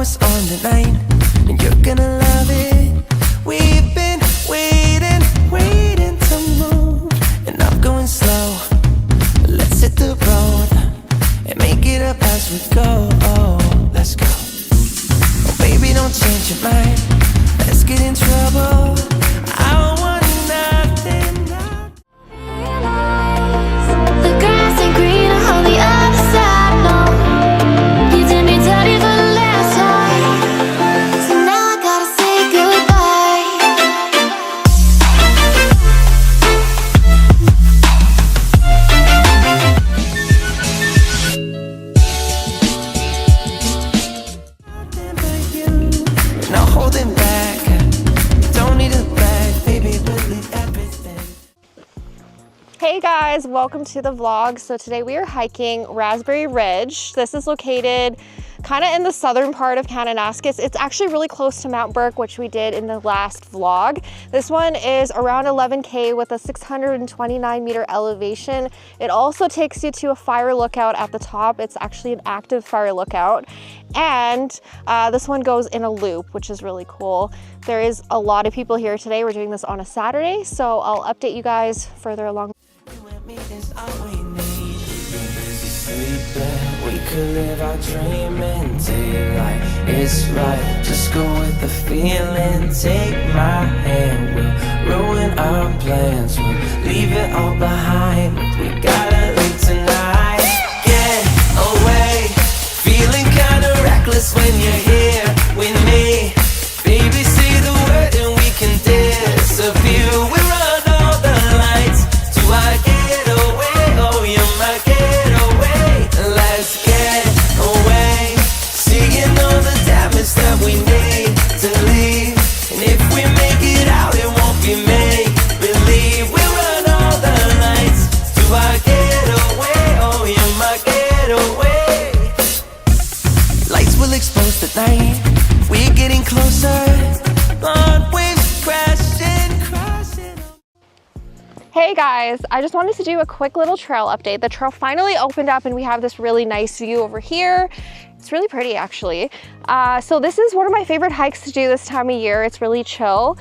us on the night, and you're gonna love it. We've been waiting to move, and I'm going slow. Let's hit the road and make it up as we go. Oh, let's go. Oh, baby, don't change your mind. Let's get in trouble. I want nothing. The grass ain't greener on the other side, no. You did me dirty for the last time, so now I gotta say goodbye. Nothing but you, no holding back. Don't need a bag, baby, believe everything. Hey guys, welcome to the vlog. So today we are hiking Raspberry Ridge. This is located kind of in the southern part of Kananaskis. It's actually really close to Mount Burke, which we did in the last vlog. This one is around 11K with a 629 meter elevation. It also takes you to a fire lookout at the top. It's actually an active fire lookout. And this one goes in a loop, which is really cool. There is a lot of people here today. We're doing this on a Saturday, so I'll update you guys further along. We could live our dream and take like it's right. Just go with the feeling. Take my hand, we'll ruin our plans. We'll leave it all behind. We gotta leave tonight. Get away. Feeling kinda reckless when you're here with me. Baby, say the word and we can disappear. We run all the lights to our getaway. Oh, you're my getaway. Let's get away. Seeing all the damage that we need to leave. And if we make it out, it won't be make believe. We run all the lights to our getaway. Oh, you're my getaway. Lights will expose the night. We're getting closer. Blonde waves crashing, crashing. Hey guys, I just wanted to do a quick little trail update. The trail finally opened up and we have this really nice view over here. It's really pretty actually. So this is one of my favorite hikes to do this time of year. It's really chill.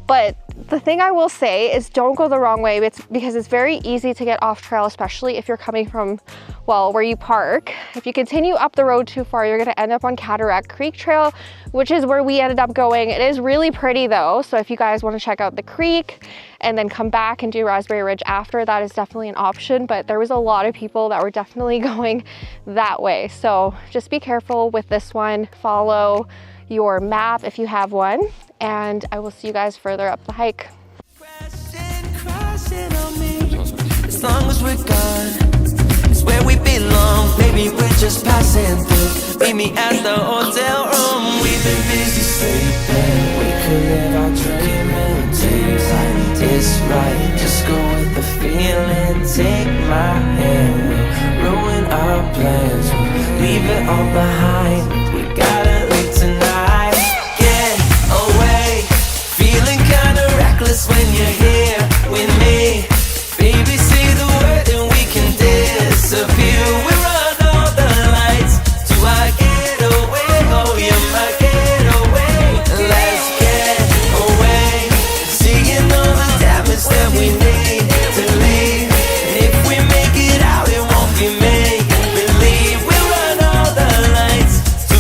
But the thing I will say is don't go the wrong way because it's very easy to get off trail, especially if you're coming from, well, where you park. If you continue up the road too far, you're gonna end up on Cataract Creek Trail, which is where we ended up going. It is really pretty though, so if you guys wanna check out the creek and then come back and do Raspberry Ridge after, that is definitely an option, but there was a lot of people that were definitely going that way. So just be careful with this one. Follow your map if you have one, and I will see you guys further up the hike. Crashing on me. As long as we're gone, it's where we belong. Maybe we're just passing through. Meet me at the hotel room. We've been busy sleeping. We could live our dream and take like it's right. Just go with the feeling. Take my hand, we'll ruin our plans. We'll leave it all behind. We gotta leave tonight. Get away. Feeling kinda reckless when you're here with me. Baby, say the word and we can disappear. We run all the lights to our getaway. Oh, you're my getaway. Let's get away. Seeing all the damage that we need to leave. And if we make it out, it won't be make believe. We run all the lights to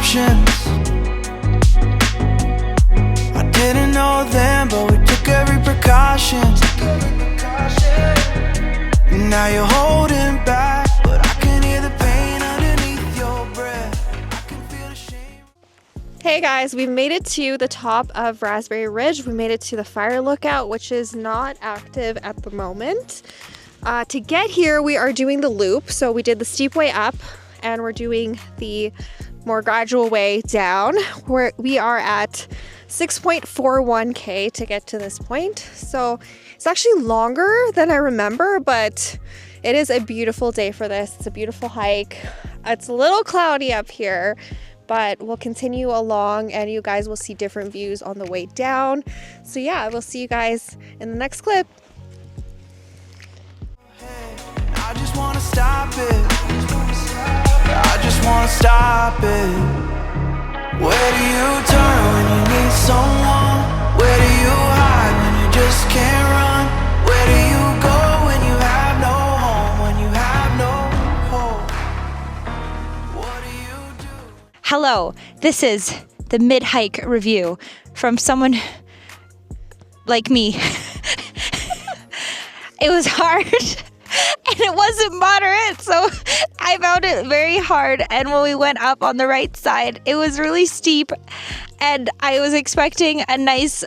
options. I didn't know then, but we took every precaution. Now you're holding back, but I can hear the pain underneath your breath. I can feel the shame. Hey guys, we've made it to the top of Raspberry Ridge. We made it to the fire lookout, which is not active at the moment. To get here, we are doing the loop. So we did the steep way up and we're doing the more gradual way down. We are at 6.41K to get to this point. So it's actually longer than I remember, but it is a beautiful day for this. It's a beautiful hike. It's a little cloudy up here, but we'll continue along and you guys will see different views on the way down. So yeah, we'll see you guys in the next clip. I just wanna stop it. I just wanna stop it. Where do you turn when you need someone? Where do you hide when you just can't run? Where do you go when you have no home? When you have no hope? What do you do? Hello, this is the mid-hike review from someone like me. It was hard and it wasn't moderate, so I found it very hard. And when we went up on the right side, it was really steep and I was expecting a nice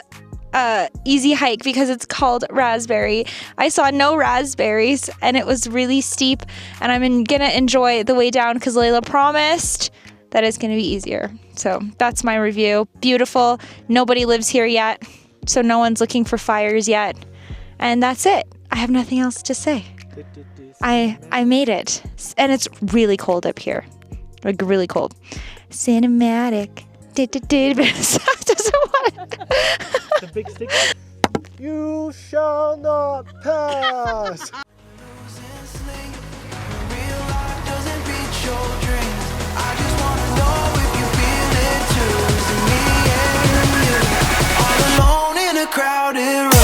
easy hike because it's called Raspberry. I saw no raspberries and it was really steep, and I'm gonna enjoy the way down because Layla promised that it's gonna be easier. So that's my review. Beautiful. Nobody lives here yet, so no one's looking for fires yet. And that's it. I have nothing else to say. I made it. And it's really cold up here. Like really cold. Cinematic. Doesn't want it. The big stick. You shall not pass. Losing sleep. Real life doesn't beat your dreams. I just wanna know if you feel it too. Is it me and you? All alone in a crowded room.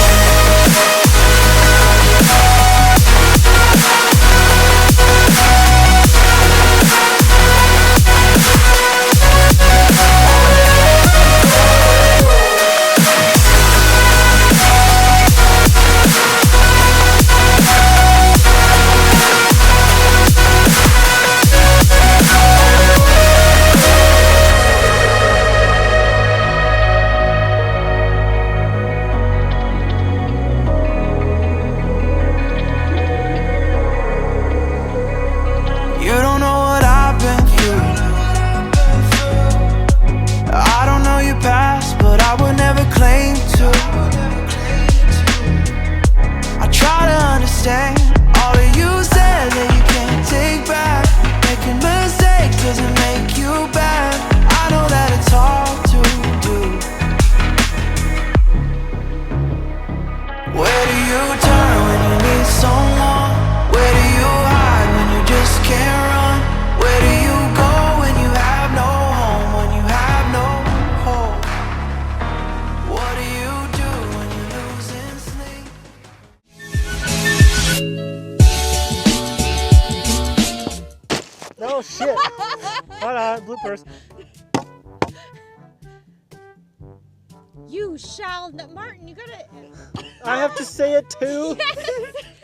All of you said that you can't take back. Making mistakes doesn't make you bad. I know that it's hard to do. Where do you turn when you need someone? Where do you hide when you just can't run? Where do you go when you have no home? When you have no hope? What do you do when you're losing sleep? Oh shit. Hold on, bloopers. You shall not. Martin, you gotta. I have to say it too.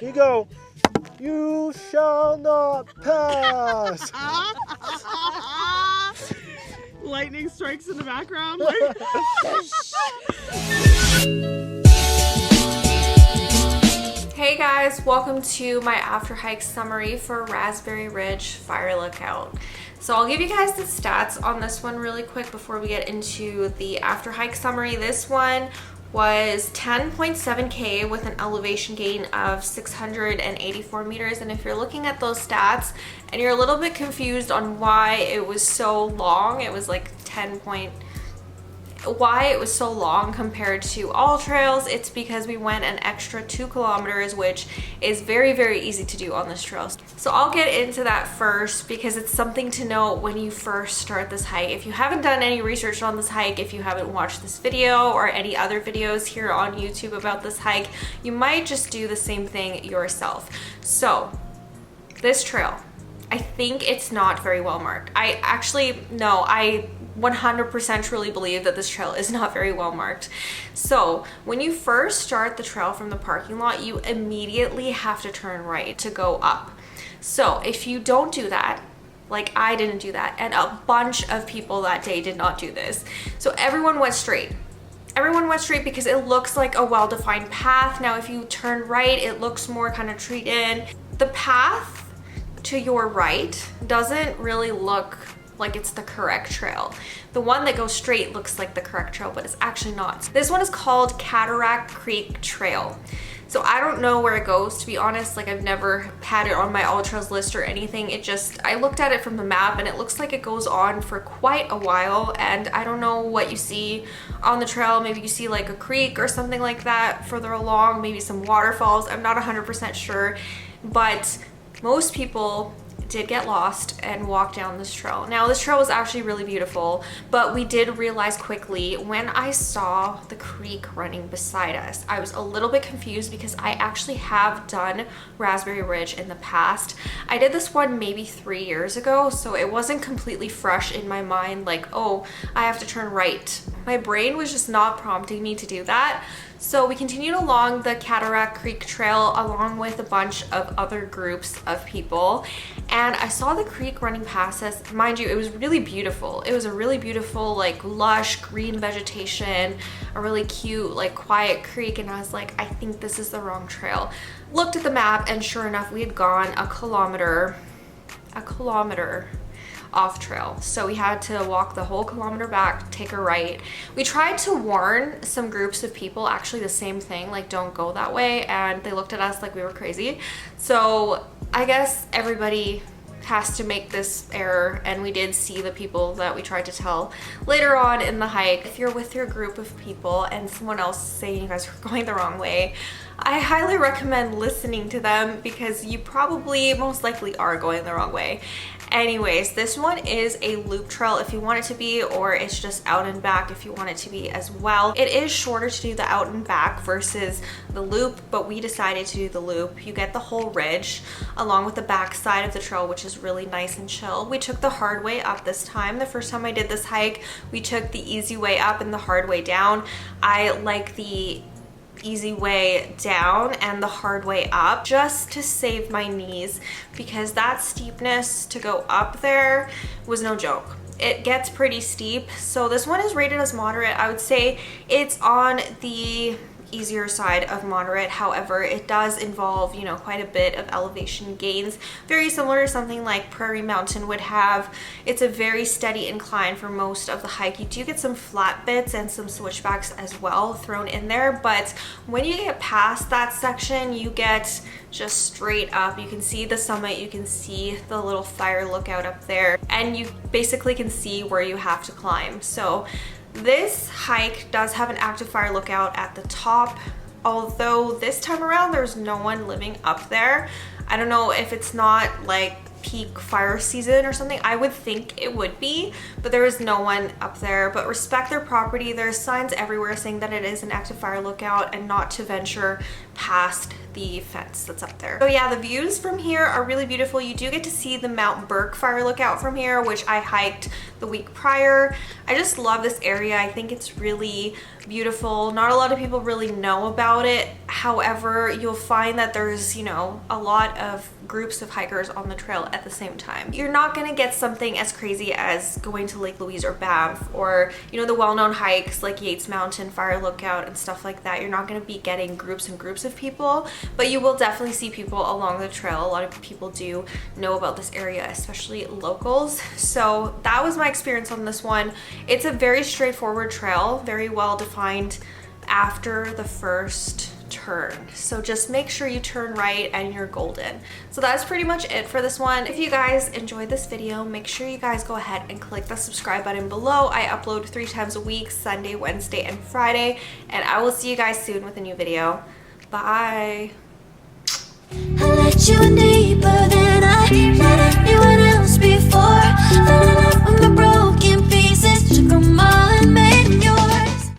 You go. You shall not pass. Lightning strikes in the background. Hey guys, welcome to my after hike summary for Raspberry Ridge Fire Lookout. So I'll give you guys the stats on this one really quick before we get into the after hike summary. This one was 10.7K with an elevation gain of 684 meters. And if you're looking at those stats and you're a little bit confused on why it was so long, it was like why it was so long compared to all trails, it's because we went an extra 2 kilometers, which is very, very easy to do on this trail. So I'll get into that first because it's something to know when you first start this hike. If you haven't done any research on this hike, if you haven't watched this video or any other videos here on YouTube about this hike, you might just do the same thing yourself. So this trail I think it's not very well marked. I 100% truly believe that this trail is not very well marked. So when you first start the trail from the parking lot, you immediately have to turn right to go up. So if you don't do that, like I didn't do that, and a bunch of people that day did not do this, so everyone went straight. Everyone went straight because it looks like a well-defined path. Now if you turn right, it looks more kind of treed in. The path to your right doesn't really look like it's the correct trail. The one that goes straight looks like the correct trail, but it's actually not. This one is called Cataract Creek Trail. So I don't know where it goes, to be honest. Like I've never had it on my all trails list or anything. I looked at it from the map and it looks like it goes on for quite a while, and I don't know what you see on the trail. Maybe you see like a creek or something like that further along, maybe some waterfalls. I'm not 100% sure, but most people did get lost and walk down this trail. Now this trail was actually really beautiful, but we did realize quickly when I saw the creek running beside us, I was a little bit confused because I actually have done Raspberry Ridge in the past. I did this one maybe 3 years ago, so it wasn't completely fresh in my mind like, oh, I have to turn right. My brain was just not prompting me to do that. So we continued along the Cataract Creek Trail along with a bunch of other groups of people, and I saw the creek running past us. Mind you, it was really beautiful. It was a really beautiful, like lush green vegetation, a really cute, like quiet creek, and I was like, I think this is the wrong trail. Looked at the map, and sure enough, we had gone a kilometer off trail. So we had to walk the whole kilometer back, take a right. We tried to warn some groups of people actually the same thing, like don't go that way, and they looked at us like we were crazy. So I guess everybody has to make this error, and we did see the people that we tried to tell later on in the hike. If you're with your group of people and someone else is saying you guys are going the wrong way, I highly recommend listening to them because you probably most likely are going the wrong way. Anyways, this one is a loop trail if you want it to be, or it's just out and back if you want it to be as well. It is shorter to do the out and back versus the loop, but we decided to do the loop. You get the whole ridge along with the back side of the trail, which is really nice and chill. We took the hard way up this time. The first time I did this hike, we took the easy way up and the hard way down. I like the easy way down and the hard way up just to save my knees, because that steepness to go up there was no joke. It gets pretty steep. So this one is rated as moderate. I would say it's on the easier side of moderate. However, it does involve, you know, quite a bit of elevation gains, very similar to something like Prairie Mountain would have. It's a very steady incline for most of the hike. You do get some flat bits and some switchbacks as well thrown in there, but when you get past that section, you get just straight up. You can see the summit, you can see the little fire lookout up there, and you basically can see where you have to climb. So this hike does have an active fire lookout at the top, although this time around there's no one living up there. I don't know if it's not like peak fire season or something. I would think it would be, but there is no one up there. But respect their property. There's signs everywhere saying that it is an active fire lookout and not to venture past the fence that's up there. So yeah, the views from here are really beautiful. You do get to see the Mount Burke fire lookout from here, which I hiked the week prior. I just love this area. I think it's really beautiful. Not a lot of people really know about it. However, you'll find that there's, you know, a lot of groups of hikers on the trail at the same time. You're not gonna get something as crazy as going to Lake Louise or Banff, or, you know, the well-known hikes like Yates Mountain Fire Lookout and stuff like that. You're not gonna be getting groups and groups of people, but you will definitely see people along the trail. A lot of people do know about this area, especially locals. So that was my experience on this one. It's a very straightforward trail, very well defined after the first turn. So just make sure you turn right and you're golden. So that's pretty much it for this one. If you guys enjoyed this video, make sure you guys go ahead and click the subscribe button below. I upload 3 times a week, Sunday, Wednesday, and Friday, and I will see you guys soon with a new video. Bye. I let you in deeper than I let anyone